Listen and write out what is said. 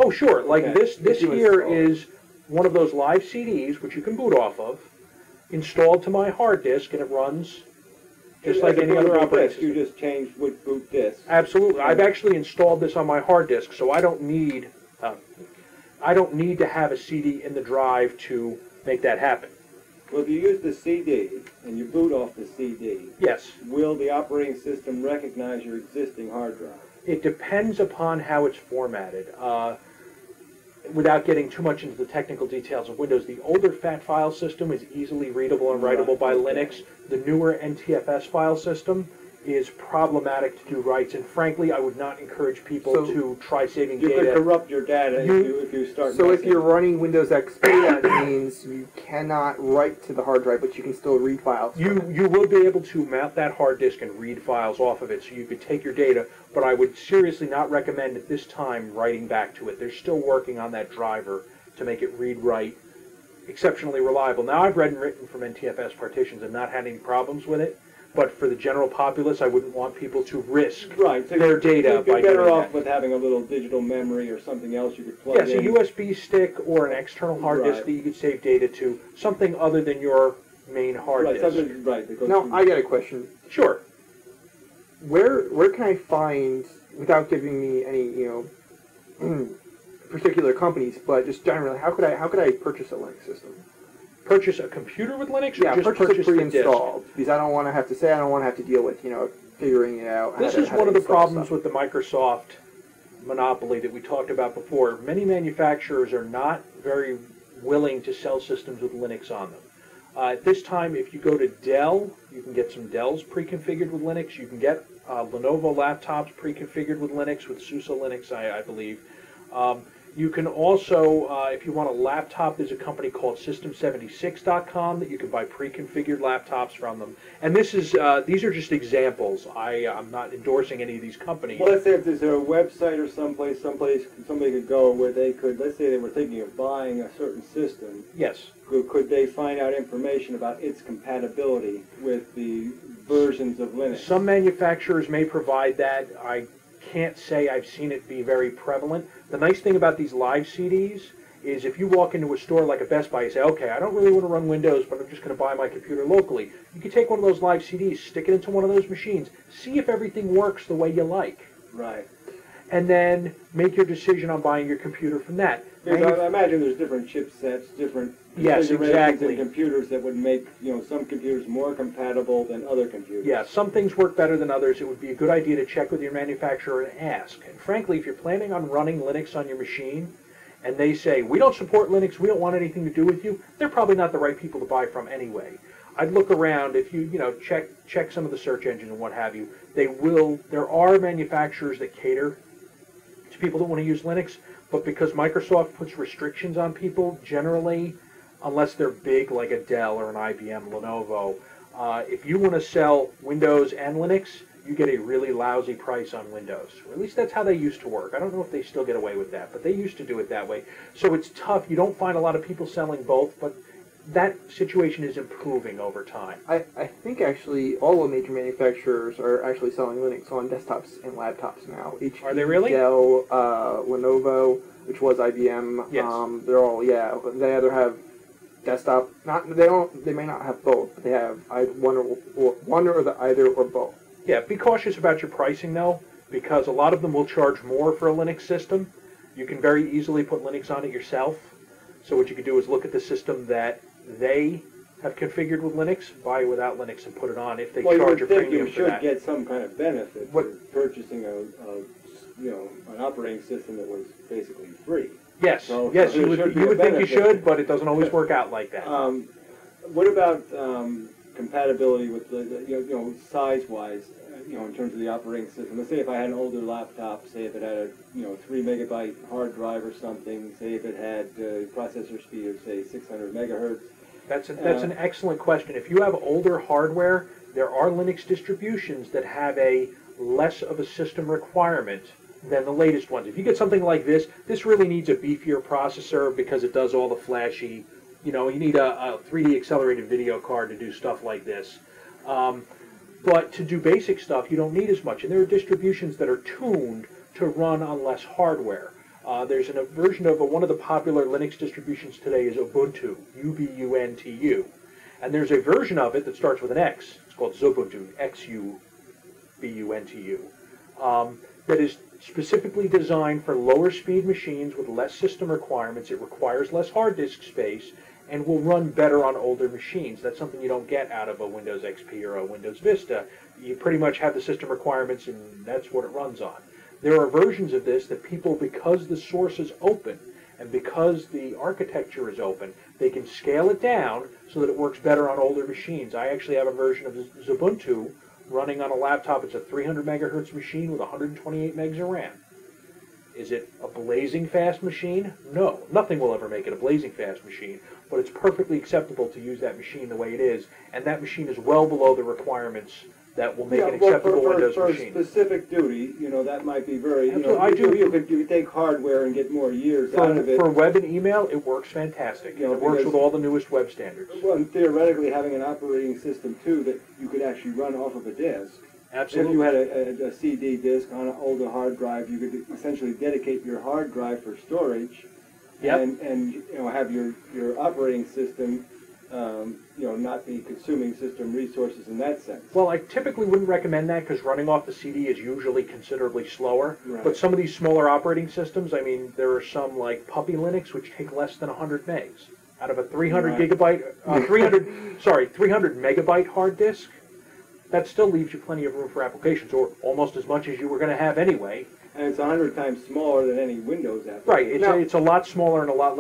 Oh, sure. Like Okay. this You here install it. is one of those live CDs, which you can boot off of, installed to my hard disk, and it runs just like any other operating system. You just change which boot disk. Absolutely. I've actually installed this on my hard disk, so I don't need to have a CD in the drive to make that happen. Well, if you use the CD and you boot off the CD, Yes. will the operating system recognize your existing hard drive? It depends upon how it's formatted. Without getting too much into the technical details of Windows, the older FAT file system is easily readable and writable by Linux. The newer NTFS file system is problematic to do writes, and frankly, I would not encourage people to try saving data. You could corrupt your data if you start. So if you're running Windows XP, that means you cannot write to the hard drive, but you can still read files. You will be able to mount that hard disk and read files off of it, so you could take your data, but I would seriously not recommend at this time writing back to it. They're still working on that driver to make it read-write exceptionally reliable. Now, I've read and written from NTFS partitions and not had any problems with it, but for the general populace, I wouldn't want people to risk their data by doing that. You're better off with having a little digital memory or something else you could plug in. Yes, a USB stick or an external hard disk that you could save data to, something other than your main hard disk. Now, I got a question. Sure. Where can I find, without giving me any, particular companies, but just generally, how could I purchase a Linux system? Purchase a computer with Linux, or yeah, just purchase it the disk? pre-installed, because I don't want to have to deal with, figuring it out. This is one of the problems with the Microsoft monopoly that we talked about before. Many manufacturers are not very willing to sell systems with Linux on them. At this time, if you go to Dell, you can get some Dells pre-configured with Linux. You can get Lenovo laptops pre-configured with Linux, with SUSE Linux, I believe. You can also, if you want a laptop, there's a company called System76.com that you can buy pre-configured laptops from them. And this is these are just examples. I'm not endorsing any of these companies. Well, let's say if there's a website or someplace somebody could go where they could, let's say they were thinking of buying a certain system. Yes. Could they find out information about its compatibility with the versions of Linux? Some manufacturers may provide that. I can't say I've seen it be very prevalent. The nice thing about these live CDs is if you walk into a store like a Best Buy, you say, okay, I don't really want to run Windows, but I'm just going to buy my computer locally. You can take one of those live CDs, stick it into one of those machines, see if everything works the way you like. Right. And then make your decision on buying your computer from that. I imagine there's different chipsets, different configurations in computers that would make some computers more compatible than other computers. Yeah, some things work better than others. It would be a good idea to check with your manufacturer and ask. And frankly, if you're planning on running Linux on your machine, and they say, we don't support Linux, we don't want anything to do with you, they're probably not the right people to buy from anyway. I'd look around, if you check some of the search engines and what have you, there are manufacturers that cater to people that want to use Linux, but because Microsoft puts restrictions on people, generally, unless they're big like a Dell or an IBM, Lenovo, if you want to sell Windows and Linux, you get a really lousy price on Windows. Or at least that's how they used to work. I don't know if they still get away with that, but they used to do it that way. So it's tough. You don't find a lot of people selling both, but that situation is improving over time. I think actually all the major manufacturers are actually selling Linux on desktops and laptops now. Are they really? Dell, Lenovo, which was IBM. Yes. They're all they either have desktop. They may not have both, but they have one or the either or both. Yeah, be cautious about your pricing though, because a lot of them will charge more for a Linux system. You can very easily put Linux on it yourself. So what you could do is look at the system that they have configured with Linux, buy it without Linux, and put it on if they charge a premium for that. You should get some kind of benefit for purchasing an operating system that was basically free. Yes, so you would think you should, but it doesn't always work out like that. What about compatibility with size-wise? In terms of the operating system. Let's say if I had an older laptop, say if it had a 3 megabyte hard drive or something, say if it had processor speed of say 600 megahertz. That's an excellent question. If you have older hardware, there are Linux distributions that have a less of a system requirement than the latest ones. If you get something like this really needs a beefier processor because it does all the flashy. You need a 3D accelerated video card to do stuff like this. But to do basic stuff, you don't need as much. And there are distributions that are tuned to run on less hardware. There's a version of one of the popular Linux distributions today is Ubuntu, U-B-U-N-T-U. And there's a version of it that starts with an X. It's called Xubuntu, X-U-B-U-N-T-U, that is specifically designed for lower speed machines with less system requirements. It requires less hard disk space and will run better on older machines. That's something you don't get out of a Windows XP or a Windows Vista. You pretty much have the system requirements and that's what it runs on. There are versions of this that people, because the source is open and because the architecture is open, they can scale it down so that it works better on older machines. I actually have a version of Xubuntu running on a laptop. It's a 300 megahertz machine with 128 megs of RAM. Is it a blazing fast machine? No. Nothing will ever make it a blazing fast machine, but it's perfectly acceptable to use that machine the way it is, and that machine is well below the requirements that will make an acceptable Windows machine. For specific duty, you know, that might be very, Absolutely. you could take hardware and get more years out of it. For web and email, it works fantastic. You know, it works with all the newest web standards. Well, and theoretically, having an operating system, too, that you could actually run off of a disk. Absolutely. If you had a CD disk on an older hard drive, you could essentially dedicate your hard drive for storage, yep. and you know, have your operating system you know, not be consuming system resources in that sense. Well, I typically wouldn't recommend that because running off the CD is usually considerably slower. Right. But some of these smaller operating systems, I mean, there are some like Puppy Linux which take less than 100 megs out of a 300 right. gigabyte, 300 megabyte hard disk. That still leaves you plenty of room for applications, or almost as much as you were going to have anyway. And it's 100 times smaller than any Windows application. Right. It's a lot smaller and a lot less